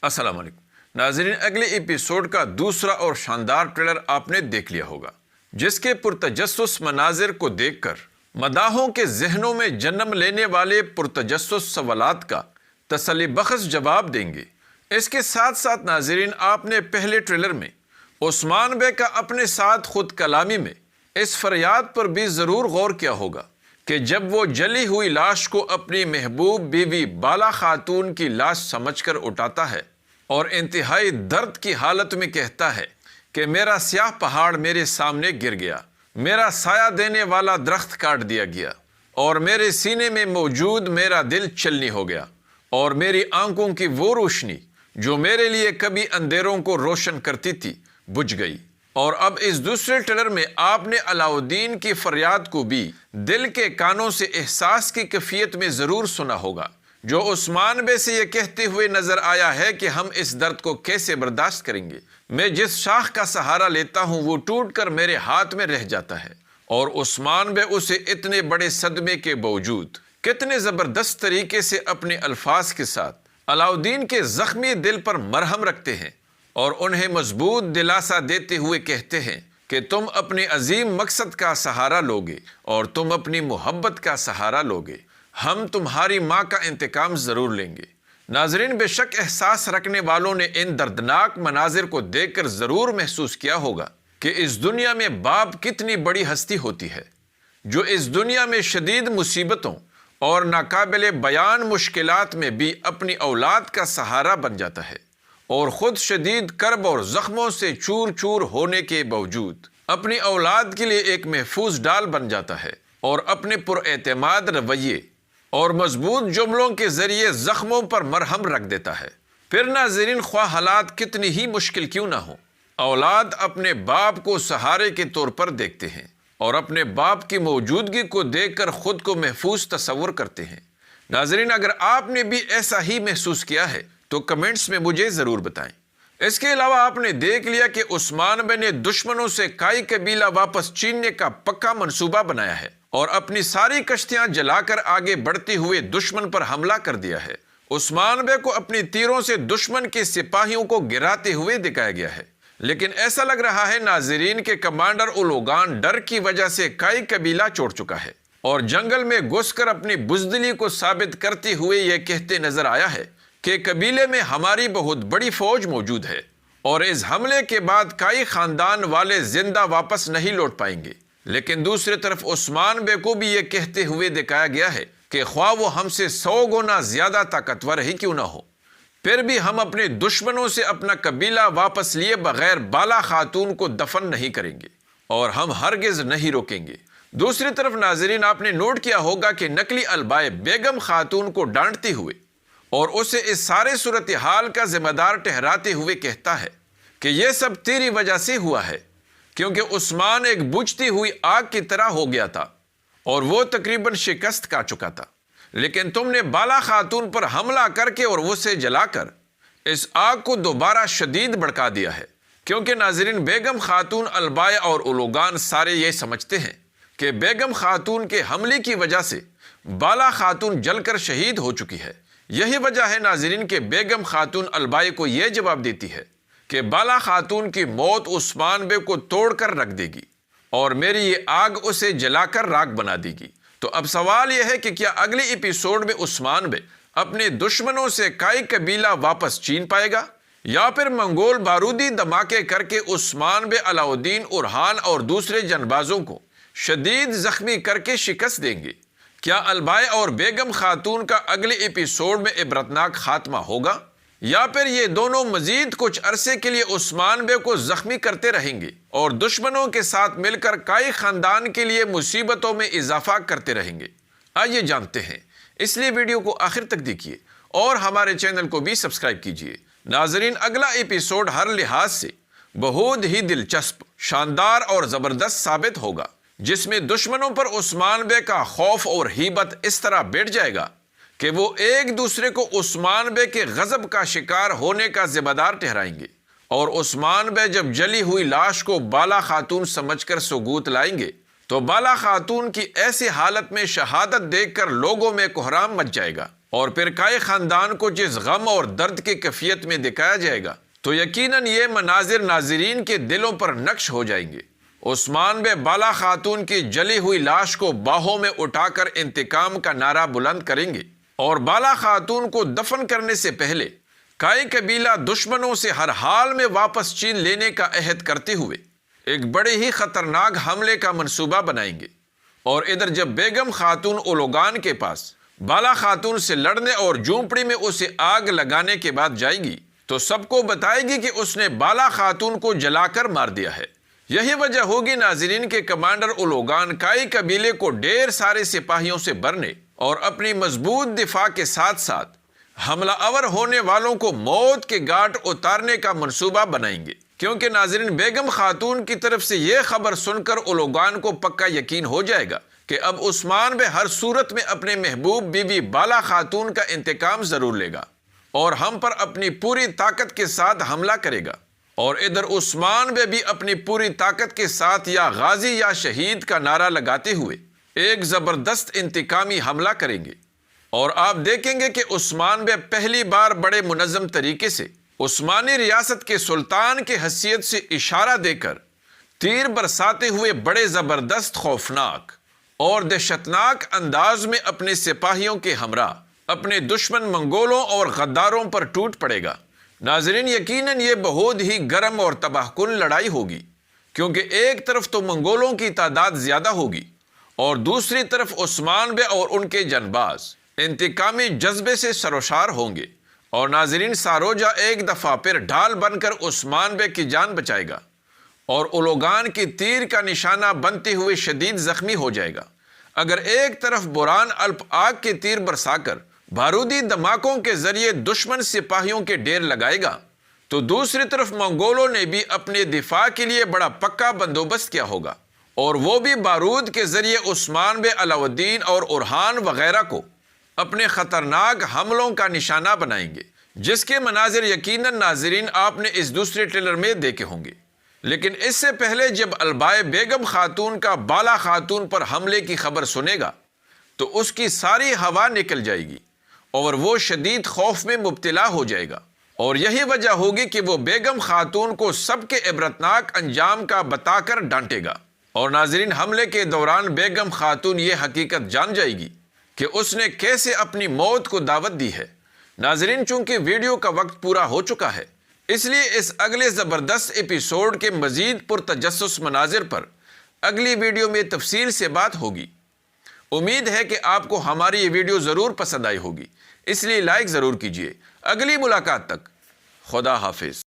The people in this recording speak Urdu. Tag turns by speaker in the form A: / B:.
A: السلام علیکم ناظرین، اگلے ایپیسوڈ کا دوسرا اور شاندار ٹریلر آپ نے دیکھ لیا ہوگا، جس کے پرتجسس مناظر کو دیکھ کر مداحوں کے ذہنوں میں جنم لینے والے پرتجسس سوالات کا تسلی بخش جواب دیں گے۔ اس کے ساتھ ساتھ ناظرین، آپ نے پہلے ٹریلر میں عثمان بے کا اپنے ساتھ خود کلامی میں اس فریاد پر بھی ضرور غور کیا ہوگا کہ جب وہ جلی ہوئی لاش کو اپنی محبوب بیوی بالا خاتون کی لاش سمجھ کر اٹھاتا ہے اور انتہائی درد کی حالت میں کہتا ہے کہ میرا سیاہ پہاڑ میرے سامنے گر گیا، میرا سایہ دینے والا درخت کاٹ دیا گیا، اور میرے سینے میں موجود میرا دل چلنی ہو گیا، اور میری آنکھوں کی وہ روشنی جو میرے لیے کبھی اندھیروں کو روشن کرتی تھی بجھ گئی۔ اور اب اس دوسرے ٹریلر میں آپ نے علاؤدین کی فریاد کو بھی دل کے کانوں سے احساس کی کیفیت میں ضرور سنا ہوگا، جو عثمان بے سے یہ کہتے ہوئے نظر آیا ہے کہ ہم اس درد کو کیسے برداشت کریں گے، میں جس شاخ کا سہارا لیتا ہوں وہ ٹوٹ کر میرے ہاتھ میں رہ جاتا ہے۔ اور عثمان بے اسے اتنے بڑے صدمے کے باوجود کتنے زبردست طریقے سے اپنے الفاظ کے ساتھ علاؤدین کے زخمی دل پر مرہم رکھتے ہیں اور انہیں مضبوط دلاسا دیتے ہوئے کہتے ہیں کہ تم اپنے عظیم مقصد کا سہارا لوگے اور تم اپنی محبت کا سہارا لوگے، ہم تمہاری ماں کا انتقام ضرور لیں گے۔ ناظرین، بے شک احساس رکھنے والوں نے ان دردناک مناظر کو دیکھ کر ضرور محسوس کیا ہوگا کہ اس دنیا میں باپ کتنی بڑی ہستی ہوتی ہے، جو اس دنیا میں شدید مصیبتوں اور ناقابل بیان مشکلات میں بھی اپنی اولاد کا سہارا بن جاتا ہے، اور خود شدید کرب اور زخموں سے چور چور ہونے کے باوجود اپنی اولاد کے لیے ایک محفوظ ڈال بن جاتا ہے، اور اپنے پراعتماد رویے اور مضبوط جملوں کے ذریعے زخموں پر مرہم رکھ دیتا ہے۔ پھر ناظرین، خواہ حالات کتنی ہی مشکل کیوں نہ ہوں، اولاد اپنے باپ کو سہارے کے طور پر دیکھتے ہیں اور اپنے باپ کی موجودگی کو دیکھ کر خود کو محفوظ تصور کرتے ہیں۔ ناظرین، اگر آپ نے بھی ایسا ہی محسوس کیا ہے تو کمنٹس میں مجھے ضرور بتائیں۔ اس کے علاوہ آپ نے دیکھ لیا کہ عثمان بے نے دشمنوں سے کائی قبیلہ واپس چیننے کا پکا منصوبہ بنایا ہے اور اپنی ساری کشتیاں جلا کر آگے بڑھتے ہوئے دشمن پر حملہ کر دیا ہے۔ عثمان بے کو اپنی تیروں سے دشمن کے سپاہیوں کو گراتے ہوئے دکھایا گیا ہے، لیکن ایسا لگ رہا ہے ناظرین کہ کمانڈر اولوگان ڈر کی وجہ سے کائی قبیلہ چھوڑ چکا ہے اور جنگل میں گھس کر اپنی بزدلی کو ثابت کرتے ہوئے یہ کہتے نظر آیا ہے کہ قبیلے میں ہماری بہت بڑی فوج موجود ہے اور اس حملے کے بعد کائی خاندان والے زندہ واپس نہیں لوٹ پائیں گے۔ لیکن دوسری طرف عثمان بے کو بھی یہ کہتے ہوئے دکھایا گیا ہے کہ خواہ وہ ہم سے 100 گنا زیادہ طاقتور ہی کیوں نہ ہو، پھر بھی ہم اپنے دشمنوں سے اپنا قبیلہ واپس لیے بغیر بالا خاتون کو دفن نہیں کریں گے اور ہم ہرگز نہیں روکیں گے۔ دوسری طرف ناظرین، آپ نے نوٹ کیا ہوگا کہ نقلی البائے بیگم خاتون کو ڈانٹتے ہوئے اور اسے اس سارے صورتحال کا ذمہ دار ٹھہراتے ہوئے کہتا ہے کہ یہ سب تیری وجہ سے ہوا ہے، کیونکہ عثمان ایک بجھتی ہوئی آگ کی طرح ہو گیا تھا اور وہ تقریباً شکست کھا چکا تھا، لیکن تم نے بالا خاتون پر حملہ کر کے اور اسے جلا کر اس آگ کو دوبارہ شدید بھڑکا دیا ہے۔ کیونکہ ناظرین، بیگم خاتون، البائے اور اولوگان سارے یہ سمجھتے ہیں کہ بیگم خاتون کے حملے کی وجہ سے بالا خاتون جل کر شہید ہو چکی ہے۔ یہی وجہ ہے ناظرین کہ بیگم خاتون البائے کو یہ جواب دیتی ہے کہ بالا خاتون کی موت عثمان بے کو توڑ کر رکھ دے گی اور میری یہ آگ اسے جلا کر راکھ بنا دے گی۔ تو اب سوال یہ ہے کہ کیا اگلے ایپیسوڈ میں عثمان بے اپنے دشمنوں سے کائی قبیلہ واپس چین پائے گا، یا پھر منگول بارودی دھماکے کر کے عثمان بے علاؤدین، اورحان اور دوسرے جنبازوں کو شدید زخمی کر کے شکست دیں گے؟ کیا البائے اور بیگم خاتون کا اگلے ایپیسوڈ میں عبرتناک خاتمہ ہوگا، یا پھر یہ دونوں مزید کچھ عرصے کے لیے عثمان بے کو زخمی کرتے رہیں گے اور دشمنوں کے ساتھ مل کر کائی خاندان کے لیے مصیبتوں میں اضافہ کرتے رہیں گے؟ آئیے جانتے ہیں، اس لیے ویڈیو کو آخر تک دیکھیے اور ہمارے چینل کو بھی سبسکرائب کیجیے۔ ناظرین، اگلا ایپیسوڈ ہر لحاظ سے بہت ہی دلچسپ، شاندار اور زبردست ثابت ہوگا، جس میں دشمنوں پر عثمان بے کا خوف اور ہیبت اس طرح بیٹھ جائے گا کہ وہ ایک دوسرے کو عثمان بے کے غضب کا شکار ہونے کا ذمہ دار ٹھہرائیں گے، اور عثمان بے جب جلی ہوئی لاش کو بالا خاتون سمجھ کر ثبوت لائیں گے تو بالا خاتون کی ایسی حالت میں شہادت دیکھ کر لوگوں میں کوہرام مچ جائے گا اور پھر کائے خاندان کو جس غم اور درد کی کیفیت میں دکھایا جائے گا تو یقیناً یہ مناظر ناظرین کے دلوں پر نقش ہو جائیں گے۔ عثمان بے بالا خاتون کی جلی ہوئی لاش کو باہوں میں اٹھا کر انتقام کا نعرہ بلند کریں گے، اور بالا خاتون کو دفن کرنے سے پہلے کائی قبیلہ دشمنوں سے ہر حال میں واپس چین لینے کا عہد کرتے ہوئے ایک بڑے ہی خطرناک حملے کا منصوبہ بنائیں گے۔ اور ادھر جب بیگم خاتون اولوگان کے پاس بالا خاتون سے لڑنے اور جھونپڑی میں اسے آگ لگانے کے بعد جائے گی تو سب کو بتائے گی کہ اس نے بالا خاتون کو جلا کر مار دیا ہے۔ یہی وجہ ہوگی ناظرین کے کمانڈر اولوگان کائی قبیلے کو ڈھیر سارے سپاہیوں سے بھرنے اور اپنی مضبوط دفاع کے ساتھ ساتھ حملہ آور ہونے والوں کو موت کے گھاٹ اتارنے کا منصوبہ بنائیں گے، کیونکہ ناظرین بیگم خاتون کی طرف سے یہ خبر سن کر اولوگان کو پکا یقین ہو جائے گا کہ اب عثمان بے ہر صورت میں اپنے محبوب بی بی بالا خاتون کا انتقام ضرور لے گا اور ہم پر اپنی پوری طاقت کے ساتھ حملہ کرے گا۔ اور ادھر عثمان بے بھی اپنی پوری طاقت کے ساتھ یا غازی یا شہید کا نعرہ لگاتے ہوئے ایک زبردست انتقامی حملہ کریں گے۔ اور آپ دیکھیں گے کہ عثمان بے پہلی بار بڑے منظم طریقے سے عثمانی ریاست کے سلطان کی حیثیت سے اشارہ دے کر تیر برساتے ہوئے بڑے زبردست، خوفناک اور دہشتناک انداز میں اپنے سپاہیوں کے ہمراہ اپنے دشمن منگولوں اور غداروں پر ٹوٹ پڑے گا۔ ناظرین یقیناً یہ بہت ہی گرم اور تباہ کن لڑائی ہوگی، کیونکہ ایک طرف تو منگولوں کی تعداد زیادہ ہوگی اور دوسری طرف عثمان بے اور ان کے جنباز انتقامی جذبے سے سروشار ہوں گے۔ اور ناظرین ساروجہ ایک دفعہ پھر ڈھال بن کر عثمان بے کی جان بچائے گا اور اولوگان کی تیر کا نشانہ بنتے ہوئے شدید زخمی ہو جائے گا۔ اگر ایک طرف بوران الپ آگ کے تیر برسا کر بارودی دھماکوں کے ذریعے دشمن سپاہیوں کے ڈیر لگائے گا تو دوسری طرف منگولوں نے بھی اپنے دفاع کے لیے بڑا پکا بندوبست کیا ہوگا، اور وہ بھی بارود کے ذریعے عثمان بے علاؤ الدین اور اورحان وغیرہ کو اپنے خطرناک حملوں کا نشانہ بنائیں گے، جس کے مناظر یقیناً ناظرین آپ نے اس دوسرے ٹریلر میں دیکھے ہوں گے۔ لیکن اس سے پہلے جب البائے بیگم خاتون کا بالا خاتون پر حملے کی خبر سنے گا تو اس کی ساری ہوا نکل جائے گی اور وہ شدید خوف میں مبتلا ہو جائے گا، اور یہی وجہ ہوگی کہ وہ بیگم خاتون کو سب کے عبرتناک انجام کا بتا کر ڈانٹے گا۔ اور ناظرین حملے کے دوران بیگم خاتون یہ حقیقت جان جائے گی کہ اس نے کیسے اپنی موت کو دعوت دی ہے۔ ناظرین چونکہ ویڈیو کا وقت پورا ہو چکا ہے، اس لیے اس اگلے زبردست ایپیسوڈ کے مزید پرتجسس مناظر پر اگلی ویڈیو میں تفصیل سے بات ہوگی۔ امید ہے کہ آپ کو ہماری یہ ویڈیو ضرور پسند آئی ہوگی، اس لیے لائک ضرور کیجیے۔ اگلی ملاقات تک خدا حافظ۔